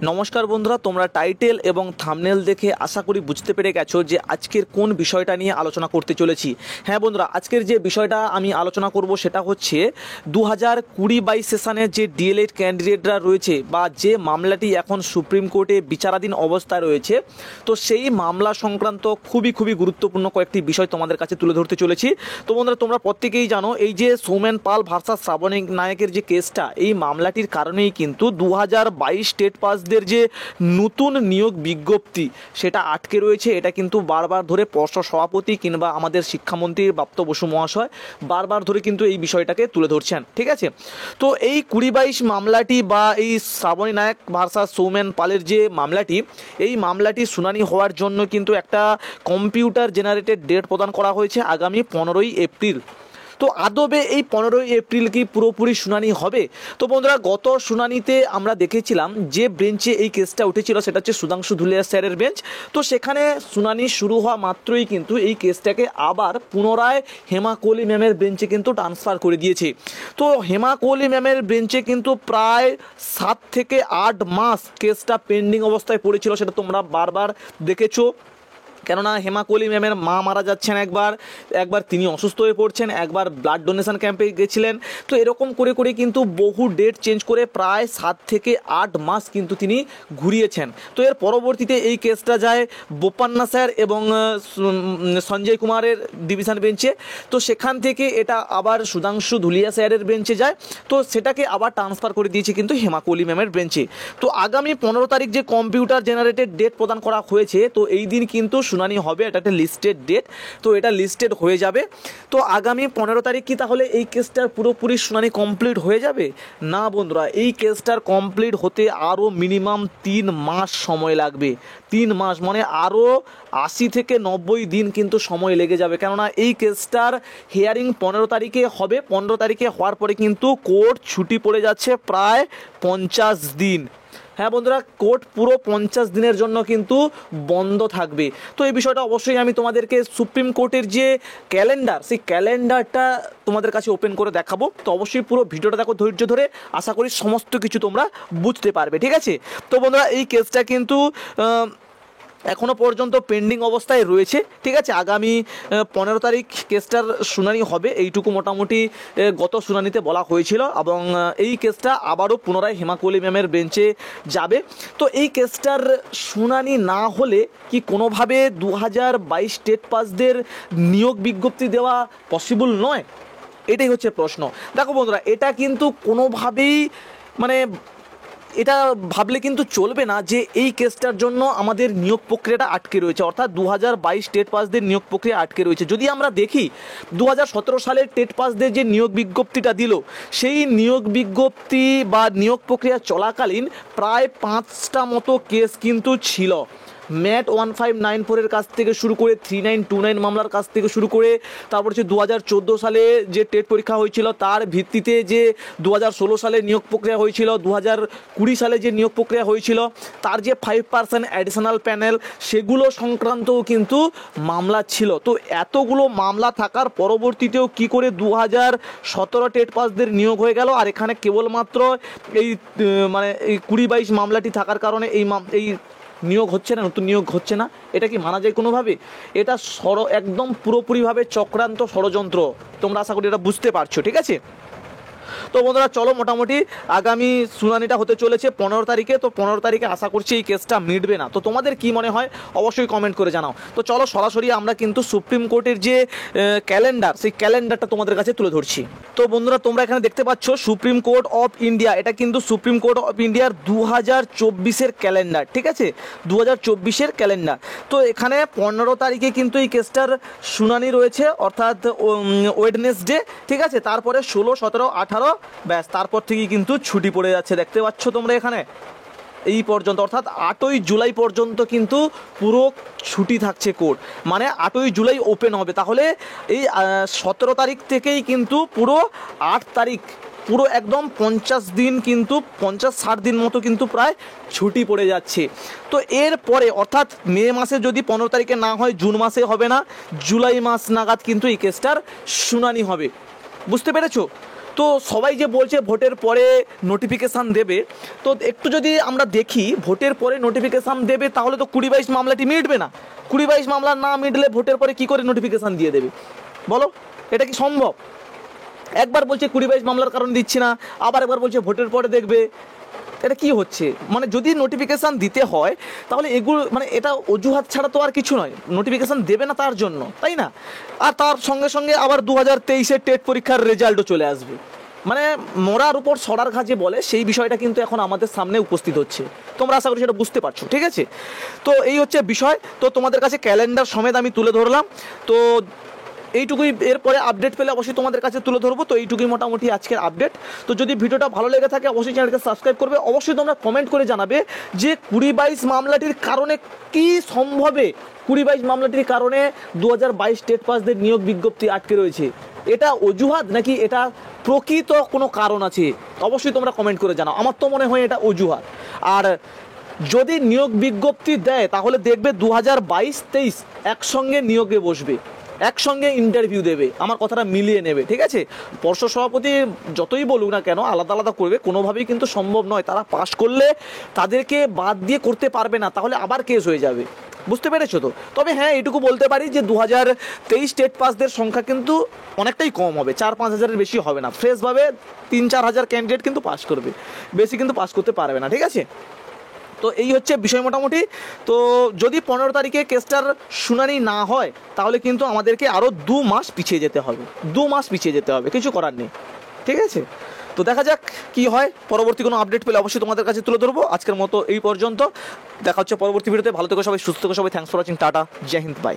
নমস্কার বন্ধুরা, তোমরা টাইটেল এবং থাম্বনেল দেখে আশা করি বুঝতে পেরে গেছো যে আজকের কোন বিষয়টা নিয়ে আলোচনা করতে চলেছি। হ্যাঁ বন্ধুরা, আজকের যে বিষয়টা আমি আলোচনা করব সেটা হচ্ছে 2020-22 সেশনের যে ডিএলএড ক্যান্ডিডেটরা রয়েছে বা যে মামলাটি এখন সুপ্রিম কোর্টে বিচারাধীন অবস্থায় রয়েছে, তো সেই মামলা সংক্রান্ত খুবই গুরুত্বপূর্ণ কয়েকটি বিষয় তোমাদের কাছে তুলে ধরতে চলেছি। তো বন্ধুরা, তোমরা প্রত্যেকেই জানো এই যে সৌমেন পাল ভার্সাস শ্রাবণী নায়কের যে কেসটা, এই মামলাটির কারণেই কিন্তু 2022 স্টেট পাসদের যে নতুন নিয়োগ বিজ্ঞপ্তি সেটা আটকে রয়েছে। এটা কিন্তু বারবার ধরে পর্ষদ সভাপতি কিংবা আমাদের শিক্ষামন্ত্রী ব্রাত্য বসু মহাশয় বারবার ধরে কিন্তু এই বিষয়টাকে তুলে ধরছেন। ঠিক আছে, তো এই 2022 মামলাটি বা এই শ্রাবণী নায়ক ভার্সাস সৌমেন পালের যে মামলাটি, এই মামলাটি শুনানি হওয়ার জন্য কিন্তু একটা কম্পিউটার জেনারেটেড ডেট প্রদান করা হয়েছে আগামী 15ই এপ্রিল। তো আদবে এই 15ই এপ্রিল কি পুরোপুরি শুনানি হবে? তো বন্ধুরা, গত শুনানিতে আমরা দেখেছিলাম যে বেঞ্চে এই কেসটা উঠেছিল সেটা হচ্ছে সুধাংশু ধুলিয়া স্যারের বেঞ্চ। তো সেখানে শুনানি শুরু হওয়া মাত্রই কিন্তু এই কেসটাকে আবার পুনরায় হেমা কোহলি ম্যামের বেঞ্চে কিন্তু ট্রান্সফার করে দিয়েছে। তো হেমা কোহলি ম্যামের বেঞ্চে কিন্তু প্রায় 7 থেকে 8 মাস কেসটা পেন্ডিং অবস্থায় পড়েছিল, সেটা তোমরা বারবার দেখেছো। কেননা হেমা কোহলি ম্যামের মা মারা যাচ্ছেন, একবার তিনি অসুস্থ হয়ে পড়ছেন, একবার ব্লাড ডোনেশন ক্যাম্পে গেছিলেন। তো এরকম করে কিন্তু বহু ডেট চেঞ্জ করে প্রায় 7 থেকে 8 মাস কিন্তু তিনি ঘুরিয়েছেন। তো এর পরবর্তীতে এই কেসটা যায় বোপান্না স্যার এবং সঞ্জয় কুমারের ডিভিশন বেঞ্চে। তো সেখান থেকে এটা আবার সুধাংশু ধুলিয়া স্যারের বেঞ্চে যায়। তো সেটাকে আবার ট্রান্সফার করে দিয়েছে কিন্তু হেমা কোহলি ম্যামের বেঞ্চে। তো আগামী 15 তারিখ যে কম্পিউটার জেনারেটেড ডেট প্রদান করা হয়েছে, তো এই দিন কিন্তু শুনানি হবে। এটা একটা লিস্টেড ডেট, তো এটা লিস্টেড হয়ে যাবে। তো আগামী 15 তারিখ কি তাহলে এই কেসটার পুরোপুরি শুনানি কমপ্লিট হয়ে যাবে? না বন্ধুরা, এই কেসটার কমপ্লিট হতে আরও মিনিমাম 3 মাস সময় লাগবে। 3 মাস মানে আরও 80 থেকে 90 দিন কিন্তু সময় লেগে যাবে। কেননা এই কেসটার হিয়ারিং 15 তারিখে হবে। 15 তারিখে হওয়ার পরে কিন্তু কোর্ট ছুটি পড়ে যাচ্ছে প্রায় 50 দিন। হ্যাঁ বন্ধুরা, কোর্ট পুরো 50 দিনের জন্য কিন্তু বন্ধ থাকবে। তো এই বিষয়টা অবশ্যই আমি তোমাদেরকে সুপ্রিম কোর্টের যে ক্যালেন্ডার, সেই ক্যালেন্ডারটা তোমাদের কাছে ওপেন করে দেখাবো। তো অবশ্যই পুরো ভিডিওটা দেখো ধৈর্য ধরে, আশা করি সমস্ত কিছু তোমরা বুঝতে পারবে। ঠিক আছে, তো বন্ধুরা এই কেসটা কিন্তু এখনও পর্যন্ত পেন্ডিং অবস্থায় রয়েছে। ঠিক আছে, আগামী 15 তারিখ কেসটার শুনানি হবে, এইটুকু মোটামুটি গত শুনানিতে বলা হয়েছিল। এবং এই কেসটা আবারও পুনরায় হেমা কোহলি ম্যামের বেঞ্চে যাবে। তো এই কেসটার শুনানি না হলে কি কোনোভাবে 2022 স্টেট পাসদের নিয়োগ বিজ্ঞপ্তি দেওয়া পসিবল নয়? এটাই হচ্ছে প্রশ্ন। দেখো বন্ধুরা, এটা কিন্তু কোনোভাবেই মানে এটা ভাবলে কিন্তু চলবে না যে এই কেসটার জন্য আমাদের নিয়োগ প্রক্রিয়াটা আটকে রয়েছে, অর্থাৎ 2022 স্টেট পাসদের নিয়োগ প্রক্রিয়া আটকে রয়েছে। যদি আমরা দেখি 2017 সালের টেট পাসদের যে নিয়োগ বিজ্ঞপ্তিটা দিল, সেই নিয়োগ বিজ্ঞপ্তি বা নিয়োগ প্রক্রিয়া চলাকালীন প্রায় 5টা মতো কেস কিন্তু ছিল। ম্যাট 1594-এর কাছ থেকে শুরু করে 3929 মামলার কাছ থেকে শুরু করে, তারপর হচ্ছে 2014 সালে যে টেট পরীক্ষা হয়েছিল তার ভিত্তিতে যে 2016 সালে নিয়োগ প্রক্রিয়া হয়েছিল, 2020 সালে যে নিয়োগ প্রক্রিয়া হয়েছিল, তার যে 5% অ্যাডিশনাল প্যানেল, সেগুলো সংক্রান্তও কিন্তু মামলা ছিল। তো এতগুলো মামলা থাকার পরবর্তীতেও কি করে 2017 টেট পাসদের নিয়োগ হয়ে গেল? আর এখানে কেবলমাত্র এই মানে এই 2022 মামলাটি থাকার কারণে এই নিয়োগ হচ্ছে না, নতুন নিয়োগ হচ্ছে না। এটা কি মানা যায় কোনোভাবে? এটা একদম পুরোপুরিভাবে চক্রান্ত, ষড়যন্ত্র। তোমরা আশা করি এটা বুঝতে পারছো। ঠিক আছে, তো বন্ধুরা চলো, মোটামুটি আগামী শুনানিটা হতে চলেছে 15 তারিখে। তো 15 তারিখে আশা করছি এই কেসটা মিটবে না। তো তোমাদের কি মনে হয় অবশ্যই কমেন্ট করে জানাও। তো চলো সরাসরি আমরা কিন্তু সুপ্রিম কোর্টের যে ক্যালেন্ডার, সেই ক্যালেন্ডারটা তোমাদের কাছে তুলে ধরছি। তো বন্ধুরা, তোমরা এখানে দেখতে পাচ্ছ সুপ্রিম কোর্ট অফ ইন্ডিয়া, এটা কিন্তু সুপ্রিম কোর্ট অফ ইন্ডিয়ার 2024-এর ক্যালেন্ডার। ঠিক আছে, 2024-এর ক্যালেন্ডার। তো এখানে 15 তারিখে কিন্তু এই কেসটার শুনানি রয়েছে, অর্থাৎ ওয়েডনেসডে। ঠিক আছে, তারপরে 16, 17, 18 ব্যাস, তারপর থেকেই কিন্তু ছুটি পড়ে যাচ্ছে। দেখতে পাচ্ছ তোমরা এখানে এই পর্যন্ত, অর্থাৎ 8ই জুলাই পর্যন্ত কিন্তু পুরো ছুটি থাকছে কোর্ট। মানে 8ই জুলাই ওপেন হবে। তাহলে এই 17 তারিখ থেকেই কিন্তু পুরো 8 তারিখ পুরো একদম 50 দিন কিন্তু 50-60 দিন মতো কিন্তু প্রায় ছুটি পড়ে যাচ্ছে। তো এরপরে অর্থাৎ মে মাসে যদি 15 তারিখে না হয়, জুন মাসে হবে না, জুলাই মাস নাগাদ কিন্তু এই কেসটার শুনানি হবে। বুঝতে পেরেছো? তো সবাই যে বলছে ভোটের পরে নোটিফিকেশান দেবে, তো একটু যদি আমরা দেখি ভোটের পরে নোটিফিকেশান দেবে তাহলে তো 20-22 মামলাটি মিটবে না। 20-22 মামলা না মিটলে ভোটের পরে কী করে নোটিফিকেশান দিয়ে দেবে বলো? এটা কি সম্ভব? একবার বলছে 20-22 মামলার কারণে দিচ্ছি না, আবার একবার বলছে ভোটের পরে দেখবে। এটা কি হচ্ছে? মানে যদি নোটিফিকেশান দিতে হয় তাহলে এগুলো মানে এটা অজুহাত ছাড়া তো আর কিছু নয়, নোটিফিকেশান দেবে না তার জন্য, তাই না? আর তার সঙ্গে সঙ্গে আবার 2023-এর টেট পরীক্ষার রেজাল্টও চলে আসবে। মানে মরার উপর সরার ঘা যে বলে সেই বিষয়টা কিন্তু এখন আমাদের সামনে উপস্থিত হচ্ছে। তোমরা আশা করি সেটা বুঝতে পারছো, ঠিক আছে? তো এই হচ্ছে বিষয়। তো তোমাদের কাছে ক্যালেন্ডার সমেত আমি তুলে ধরলাম। তো এইটুকুই, এরপরে আপডেট পেলে অবশ্যই তোমাদের কাছে তুলে ধরবো। তো এইটুকুই মোটামুটি আজকের আপডেট। তো যদি ভিডিওটা ভালো লেগে থাকে অবশ্যই চ্যানেলকে সাবস্ক্রাইব করবে। অবশ্যই তোমরা কমেন্ট করে জানাবে যে 20-22 মামলাটির কারণে কি সম্ভবে 20-22 মামলাটির কারণে 2022 টেট পাসদের নিয়োগ বিজ্ঞপ্তি আটকে রয়েছে। এটা অজুহাত নাকি এটা প্রকৃত কোনো কারণ আছে? অবশ্যই তোমরা কমেন্ট করে জানাও। আমার তো মনে হয় এটা অজুহাত। আর যদি নিয়োগ বিজ্ঞপ্তি দেয় তাহলে দেখবে 2022-23 একসঙ্গে নিয়োগে বসবে, একসঙ্গে ইন্টারভিউ দেবে, আমার কথাটা মিলিয়ে নেবে, ঠিক আছে? পর্ষদ সভাপতি যতই বলুক না কেন আলাদা আলাদা করবে, কোনোভাবেই কিন্তু সম্ভব নয়। তারা পাশ করলে তাদেরকে বাদ দিয়ে করতে পারবে না, তাহলে আবার কেস হয়ে যাবে। বুঝতে পেরেছো তো? তবে হ্যাঁ, এইটুকু বলতে পারি যে 2023 টেট পাসদের সংখ্যা কিন্তু অনেকটাই কম হবে, 4-5 হাজারের বেশি হবে না। ফ্রেশভাবে 3-4 হাজার ক্যান্ডিডেট কিন্তু পাস করবে, বেশি কিন্তু পাস করতে পারবে না, ঠিক আছে? তো এই হচ্ছে বিষয় মোটামুটি। তো যদি 15 তারিখে কেসটার শুনানি না হয় তাহলে কিন্তু আমাদেরকে আরও 2 মাস পিছিয়ে যেতে হবে, 2 মাস পিছিয়ে যেতে হবে, কিছু করার নেই, ঠিক আছে? তো দেখা যাক কি হয়। পরবর্তী কোনো আপডেট পেলে অবশ্যই তোমাদের কাছে তুলে ধরবো। আজকের মতো এই পর্যন্ত, দেখা হচ্ছে পরবর্তী ভিডিওতে। ভালো থেকো সবাই, সুস্থ থেকো সবাই। Thanks for watching, tata, Jai Hind, by.